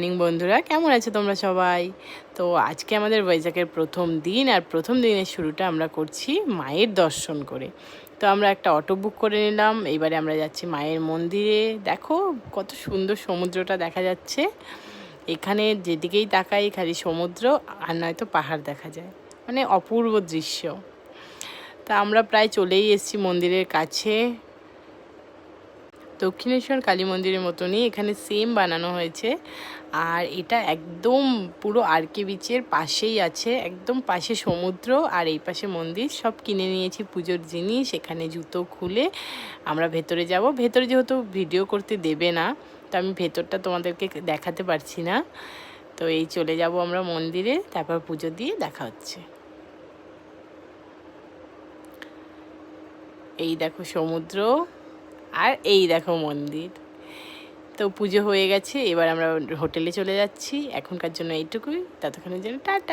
Morning বন্ধুরা, কেমন আছো তোমরা সবাই? তো আজকে আমাদের বৈশাখের প্রথম দিন, আর প্রথম দিনের শুরুটা আমরা করছি মায়ের দর্শন করে। তো আমরা একটা অটো বুক করে নিলাম। এইবারে আমরা যাচ্ছি মায়ের মন্দিরে। দেখো কত সুন্দর সমুদ্রটা দেখা যাচ্ছে। এখানে যেদিকেই তাকাই খালি সমুদ্র আর নয়তো পাহাড় দেখা যায়, মানে অপূর্ব দৃশ্য। তা আমরা প্রায় চলেই এসেছি মন্দিরের কাছে। দক্ষিণেশ্বর কালী মন্দিরের মতনই এখানে সেম বানানো হয়েছে। আর এটা একদম পুরো আরকে বিচের পাশেই আছে, একদম পাশে সমুদ্র আর এই পাশে মন্দির। সব কিনে নিয়েছি পুজোর জিনিস। এখানে জুতো খুলে আমরা ভেতরে যাব। ভেতরে যেহেতু ভিডিও করতে দেবে না, তো আমি ভেতরটা তোমাদেরকে দেখাতে পারছি না। তো এই চলে যাব আমরা মন্দিরে, তারপর পুজো দিয়ে দেখা হচ্ছে। এই দেখো সমুদ্র, আর এই দেখো মন্দির। তো পুজো হয়ে গেছে, এবার আমরা হোটেলে চলে যাচ্ছি। এখনকার জন্য এইটুকুই, ততক্ষণের জন্য টাটা।